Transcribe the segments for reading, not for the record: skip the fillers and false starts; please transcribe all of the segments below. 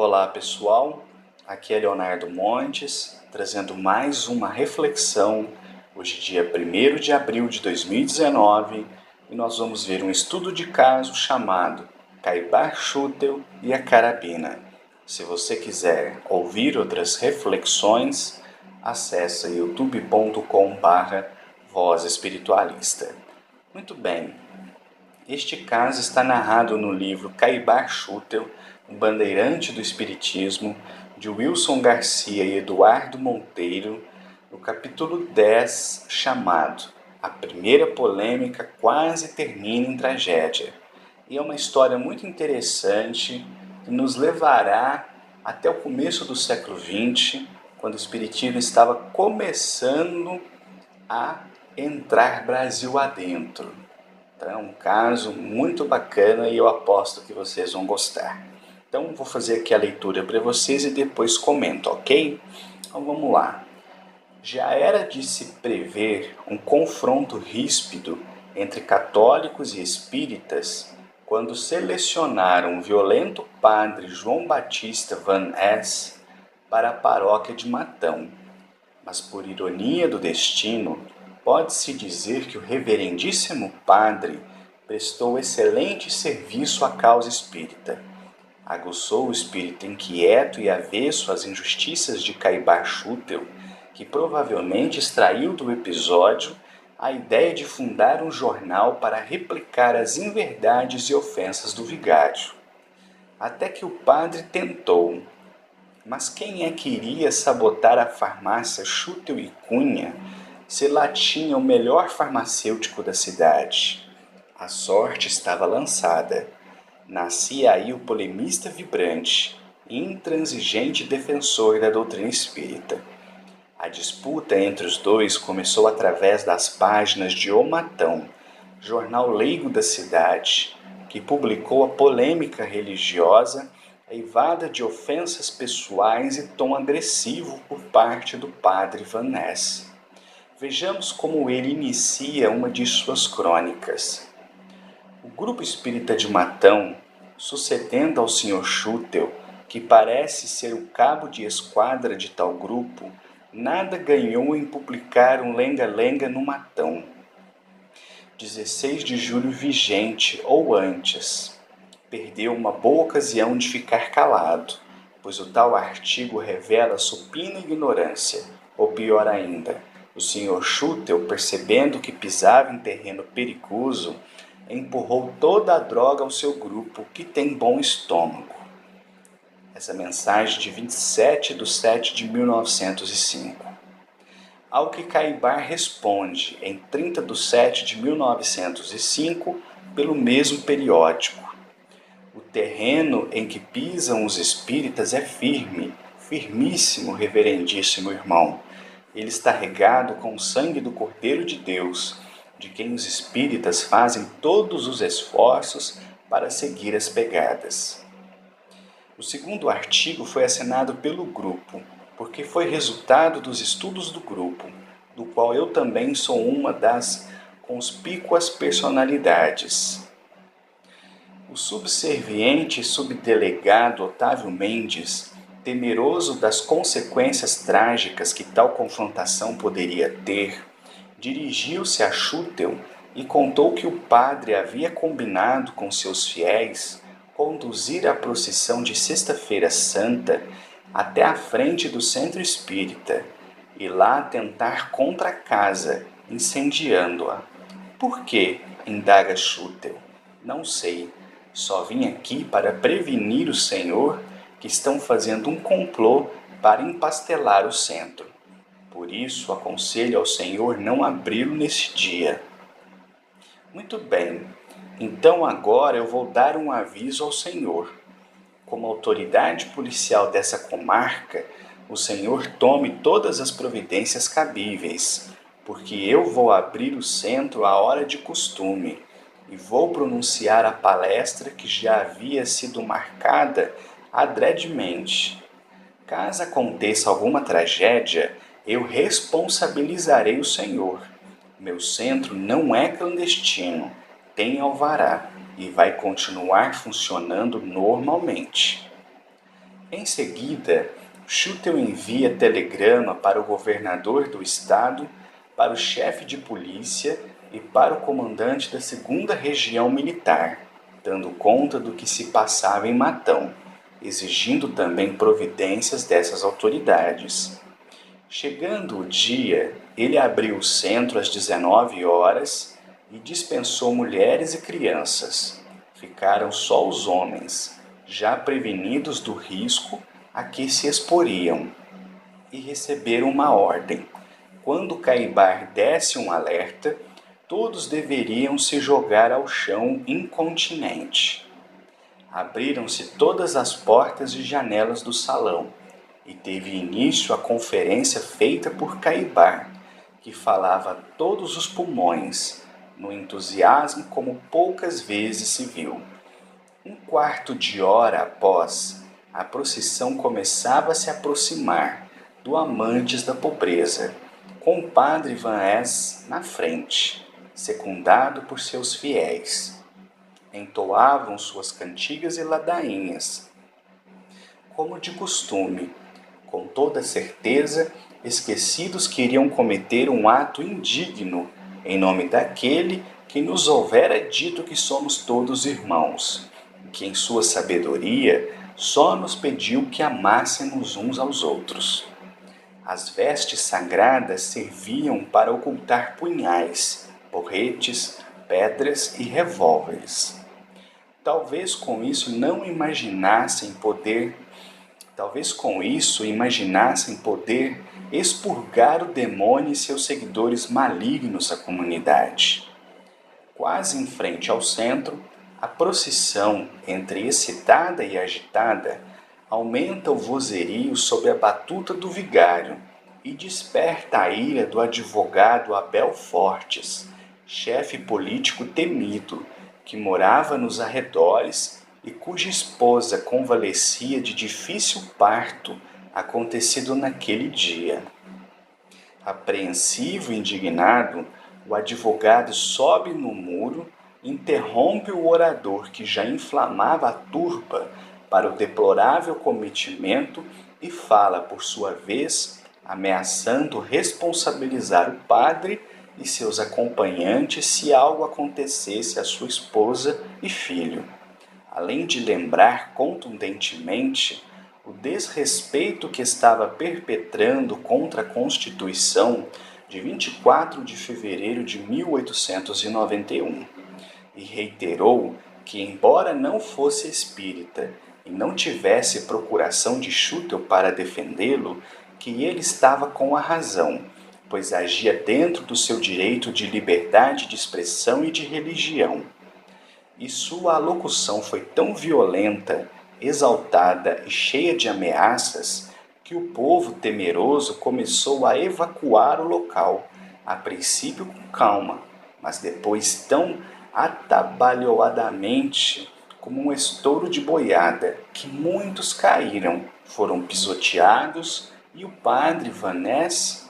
Olá pessoal, aqui é Leonardo Montes, trazendo mais uma reflexão, hoje dia 1º de abril de 2019, e nós vamos ver um estudo de caso chamado Caibar Schutel e a Carabina. Se você quiser ouvir outras reflexões, acesse youtube.com/Voz Espiritualista. Muito bem, este caso está narrado no livro Caibar Schutel, um bandeirante do Espiritismo, de Wilson Garcia e Eduardo Monteiro, no capítulo 10, chamado A Primeira Polêmica Quase Termina em Tragédia. E é uma história muito interessante que nos levará até o começo do século XX, quando o Espiritismo estava começando a entrar Brasil adentro. Então, é um caso muito bacana e eu aposto que vocês vão gostar. Então, vou fazer aqui a leitura para vocês e depois comento, ok? Então, vamos lá. Já era de se prever um confronto ríspido entre católicos e espíritas quando selecionaram o violento padre João Batista Van Ness para a paróquia de Matão. Mas, por ironia do destino, pode-se dizer que o reverendíssimo padre prestou excelente serviço à causa espírita. Aguçou o espírito inquieto e avesso às injustiças de Caibar Schutel, que provavelmente extraiu do episódio a ideia de fundar um jornal para replicar as inverdades e ofensas do vigário. Até que o padre tentou. Mas quem é que iria sabotar a farmácia Schutel e Cunha, se lá tinha o melhor farmacêutico da cidade? A sorte estava lançada. Nascia aí o polemista vibrante, intransigente defensor da doutrina espírita. A disputa entre os dois começou através das páginas de O Matão, jornal leigo da cidade, que publicou a polêmica religiosa eivada de ofensas pessoais e tom agressivo por parte do padre Van Ness. Vejamos como ele inicia uma de suas crônicas. O grupo espírita de Matão, sucedendo ao Sr. Schutel, que parece ser o cabo de esquadra de tal grupo, nada ganhou em publicar um lenga-lenga no Matão. 16 de julho vigente ou antes. Perdeu uma boa ocasião de ficar calado, pois o tal artigo revela supina ignorância, ou pior ainda, o Sr. Schutel, percebendo que pisava em terreno perigoso, empurrou toda a droga ao seu grupo, que tem bom estômago. Essa mensagem de 27/7/1905. Ao que Caibar responde, em 30/7/1905, pelo mesmo periódico. O terreno em que pisam os espíritas é firme, firmíssimo, reverendíssimo irmão. Ele está regado com o sangue do Cordeiro de Deus, de quem os espíritas fazem todos os esforços para seguir as pegadas. O segundo artigo foi assinado pelo grupo, porque foi resultado dos estudos do grupo, do qual eu também sou uma das conspícuas personalidades. O subserviente subdelegado Otávio Mendes, temeroso das consequências trágicas que tal confrontação poderia ter, dirigiu-se a Schutel e contou que o padre havia combinado com seus fiéis conduzir a procissão de Sexta-feira Santa até a frente do centro espírita e lá atentar contra a casa, incendiando-a. Por quê? Indaga Schutel. Não sei. Só vim aqui para prevenir o senhor que estão fazendo um complô para empastelar o centro. Por isso, aconselho ao senhor não abri-lo nesse dia. Muito bem, então agora eu vou dar um aviso ao senhor. Como autoridade policial dessa comarca, o senhor tome todas as providências cabíveis, porque eu vou abrir o centro à hora de costume e vou pronunciar a palestra que já havia sido marcada adredemente. Caso aconteça alguma tragédia, eu responsabilizarei o senhor. Meu centro não é clandestino, tem alvará e vai continuar funcionando normalmente. Em seguida, Schutel envia telegrama para o governador do estado, para o chefe de polícia e para o comandante da 2ª Região Militar, dando conta do que se passava em Matão, exigindo também providências dessas autoridades. Chegando o dia, ele abriu o centro às 19 horas e dispensou mulheres e crianças. Ficaram só os homens, já prevenidos do risco a que se exporiam, e receberam uma ordem. Quando Caibar desse um alerta, todos deveriam se jogar ao chão incontinenti. Abriram-se todas as portas e janelas do salão, e teve início a conferência feita por Caibar, que falava a todos os pulmões, no entusiasmo como poucas vezes se viu. 1/4 de hora após, a procissão começava a se aproximar do Amantes da Pobreza, com o padre Van Es na frente, secundado por seus fiéis. Entoavam suas cantigas e ladainhas, como de costume. Com toda certeza, esquecidos que iriam cometer um ato indigno em nome daquele que nos houvera dito que somos todos irmãos, que em sua sabedoria só nos pediu que amássemos uns aos outros. As vestes sagradas serviam para ocultar punhais, porretes, pedras e revólveres. Talvez com isso imaginassem poder expurgar o demônio e seus seguidores malignos da comunidade. Quase em frente ao centro, a procissão, entre excitada e agitada, aumenta o vozerio sob a batuta do vigário e desperta a ira do advogado Abel Fortes, chefe político temido, que morava nos arredores e cuja esposa convalescia de difícil parto acontecido naquele dia. Apreensivo e indignado, o advogado sobe no muro, interrompe o orador que já inflamava a turba para o deplorável cometimento e fala, por sua vez, ameaçando responsabilizar o padre e seus acompanhantes se algo acontecesse à sua esposa e filho. Além de lembrar contundentemente o desrespeito que estava perpetrando contra a Constituição de 24 de fevereiro de 1891, e reiterou que, embora não fosse espírita e não tivesse procuração de Schutel para defendê-lo, que ele estava com a razão, pois agia dentro do seu direito de liberdade de expressão e de religião. E sua alocução foi tão violenta, exaltada e cheia de ameaças, que o povo temeroso começou a evacuar o local, a princípio com calma, mas depois tão atabalhoadamente como um estouro de boiada, que muitos caíram, foram pisoteados, e o padre Van Es,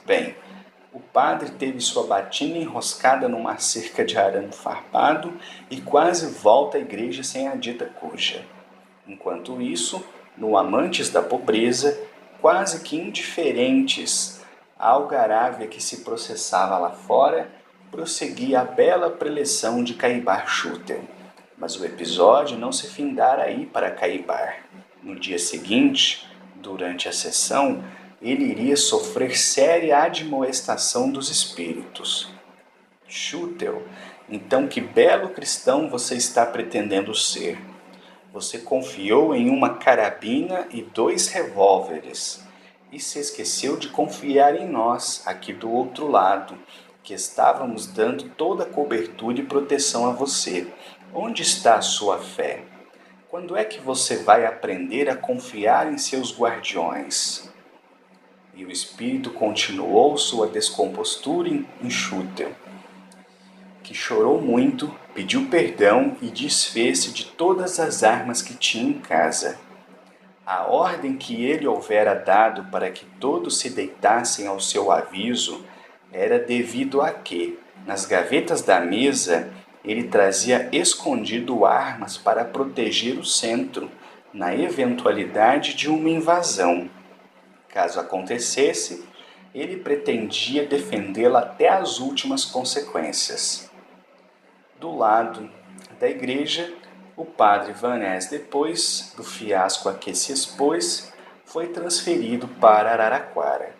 o padre teve sua batina enroscada numa cerca de arame farpado e quase volta à igreja sem a dita cuja. Enquanto isso, no Amantes da Pobreza, quase que indiferentes à algarávia que se processava lá fora, prosseguia a bela preleção de Caibar Schutel. Mas o episódio não se findara aí para Caibar. No dia seguinte, durante a sessão, ele iria sofrer séria admoestação dos espíritos. Schutel, então que belo cristão você está pretendendo ser? Você confiou em uma carabina e 2 revólveres, e se esqueceu de confiar em nós, aqui do outro lado, que estávamos dando toda a cobertura e proteção a você. Onde está a sua fé? Quando é que você vai aprender a confiar em seus guardiões? E o espírito continuou sua descompostura em Schutel, que chorou muito, pediu perdão e desfez-se de todas as armas que tinha em casa. A ordem que ele houvera dado para que todos se deitassem ao seu aviso era devido a que, nas gavetas da mesa, ele trazia escondido armas para proteger o centro, na eventualidade de uma invasão. Caso acontecesse, ele pretendia defendê-la até as últimas consequências. Do lado da igreja, o padre Van Ness, depois do fiasco a que se expôs, foi transferido para Araraquara.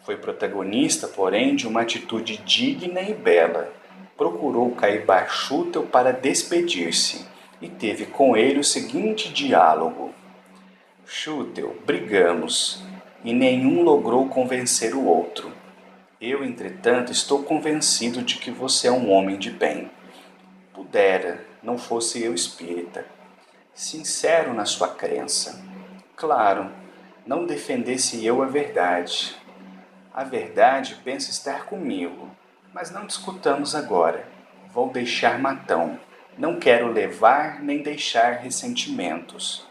Foi protagonista, porém, de uma atitude digna e bela. Procurou Caibar Schutel para despedir-se e teve com ele o seguinte diálogo: Schutel, brigamos, e nenhum logrou convencer o outro. Eu, entretanto, estou convencido de que você é um homem de bem. Pudera, não fosse eu espírita, sincero na sua crença. Claro, não defendesse eu a verdade. A verdade pensa estar comigo, mas não discutamos agora. Vou deixar matão. Não quero levar nem deixar ressentimentos.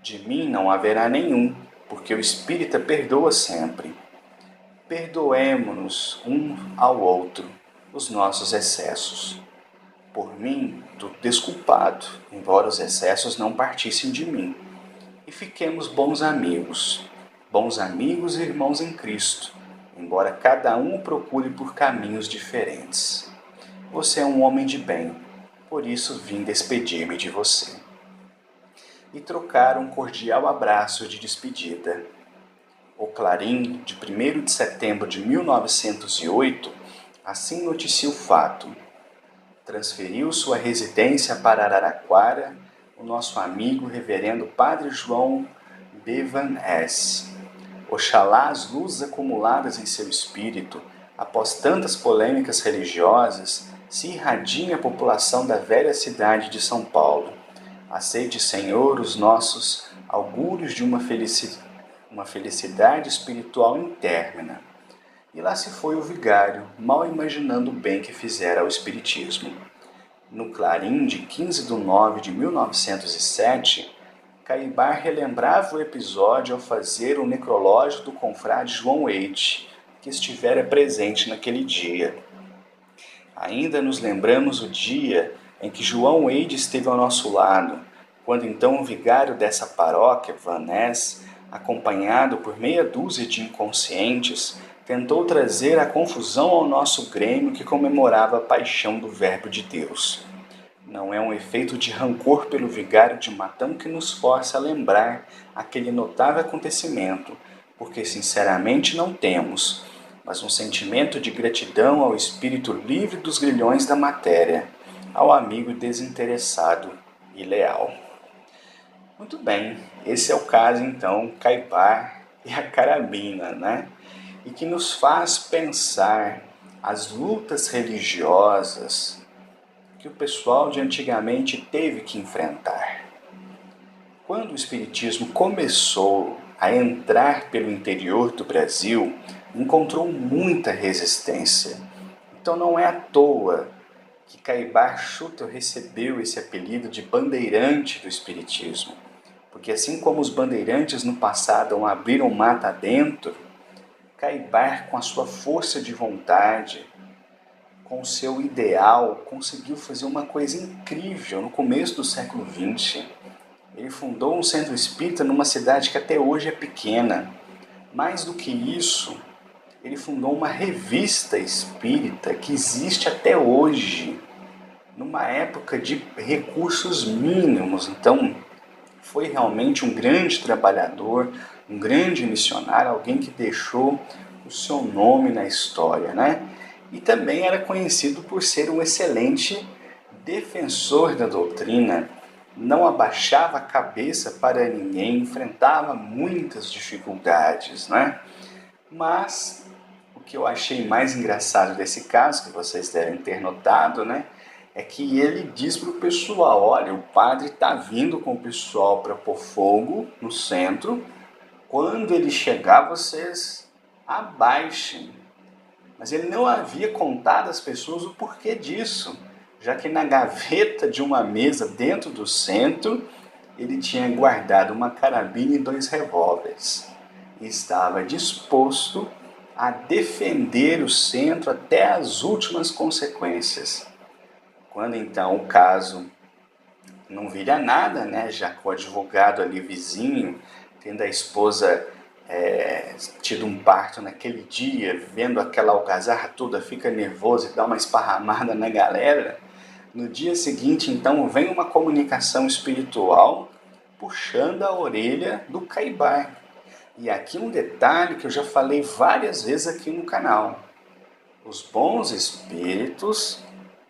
De mim não haverá nenhum, porque o espírita perdoa sempre. Perdoemo-nos um ao outro os nossos excessos. Por mim, tudo desculpado, embora os excessos não partissem de mim. E fiquemos bons amigos e irmãos em Cristo, embora cada um procure por caminhos diferentes. Você é um homem de bem, por isso vim despedir-me de você. E trocaram um cordial abraço de despedida. O Clarim, de 1º de setembro de 1908, assim noticia o fato. Transferiu sua residência para Araraquara o nosso amigo reverendo Padre João B. Van Ness. Oxalá as luzes acumuladas em seu espírito, após tantas polêmicas religiosas, se irradiem à população da velha cidade de São Paulo. Aceite, Senhor, os nossos augúrios de uma felicidade espiritual interna. E lá se foi o vigário, mal imaginando o bem que fizera ao espiritismo. No Clarim de 15 de nove de 1907, Caibar relembrava o episódio ao fazer o necrológio do confrade João Eide, que estivera presente naquele dia. Ainda nos lembramos o dia em que João Eide esteve ao nosso lado, quando então o vigário dessa paróquia, Van Ness, acompanhado por meia dúzia de inconscientes, tentou trazer a confusão ao nosso grêmio que comemorava a paixão do Verbo de Deus. Não é um efeito de rancor pelo vigário de Matão que nos força a lembrar aquele notável acontecimento, porque sinceramente não temos, mas um sentimento de gratidão ao espírito livre dos grilhões da matéria, ao amigo desinteressado e leal. Muito bem, esse é o caso então, Caibar e a Carabina, né? E que nos faz pensar as lutas religiosas que o pessoal de antigamente teve que enfrentar. Quando o Espiritismo começou a entrar pelo interior do Brasil, encontrou muita resistência. Então não é à toa que Caibar Schutel recebeu esse apelido de bandeirante do Espiritismo, porque assim como os bandeirantes no passado abriram mata adentro, Caibar, com a sua força de vontade, com o seu ideal, conseguiu fazer uma coisa incrível no começo do século XX. Ele fundou um centro espírita numa cidade que até hoje é pequena. Mais do que isso, ele fundou uma revista espírita que existe até hoje, numa época de recursos mínimos. Então, foi realmente um grande trabalhador, um grande missionário, alguém que deixou o seu nome na história, né? E também era conhecido por ser um excelente defensor da doutrina, não abaixava a cabeça para ninguém, enfrentava muitas dificuldades, né? Mas o que eu achei mais engraçado desse caso, que vocês devem ter notado, né? É que ele diz para o pessoal, olha, o padre está vindo com o pessoal para pôr fogo no centro, quando ele chegar vocês abaixem. Mas ele não havia contado às pessoas o porquê disso, já que na gaveta de uma mesa dentro do centro, ele tinha guardado uma carabina e 2 revólveres. E estava disposto a defender o centro até as últimas consequências. Quando então o caso não vira nada, né? Já com o advogado ali vizinho, tendo a esposa tido um parto naquele dia, vendo aquela algazarra toda, fica nervoso e dá uma esparramada na galera. No dia seguinte, então, vem uma comunicação espiritual puxando a orelha do Caibar. E aqui um detalhe que eu já falei várias vezes aqui no canal. Os bons espíritos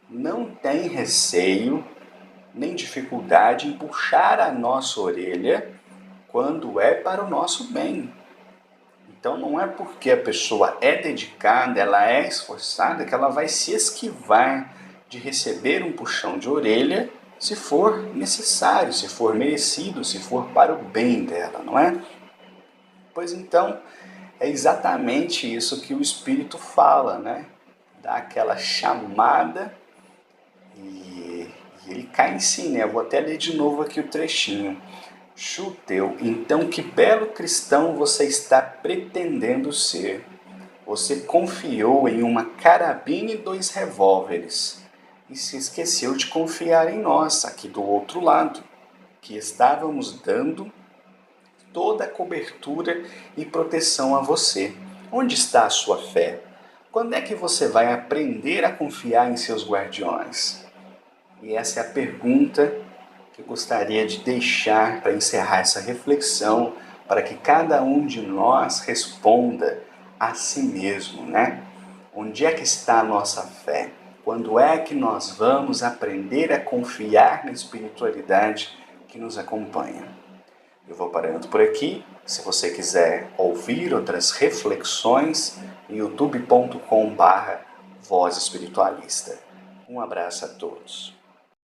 não têm receio nem dificuldade em puxar a nossa orelha quando é para o nosso bem. Então não é porque a pessoa é dedicada, ela é esforçada, que ela vai se esquivar de receber um puxão de orelha se for necessário, se for merecido, se for para o bem dela, não é? Pois então, é exatamente isso que o Espírito fala, né? Dá aquela chamada e ele cai em si, né? Eu vou até ler de novo aqui o trechinho. Chuteu, então que belo cristão você está pretendendo ser? Você confiou em uma carabina e 2 revólveres e se esqueceu de confiar em nós, aqui do outro lado, que estávamos dando toda a cobertura e proteção a você. Onde está a sua fé? Quando é que você vai aprender a confiar em seus guardiões? E essa é a pergunta que eu gostaria de deixar para encerrar essa reflexão, para que cada um de nós responda a si mesmo, né? Onde é que está a nossa fé? Quando é que nós vamos aprender a confiar na espiritualidade que nos acompanha? Eu vou parando por aqui. Se você quiser ouvir outras reflexões, youtube.com/Voz Espiritualista. Um abraço a todos.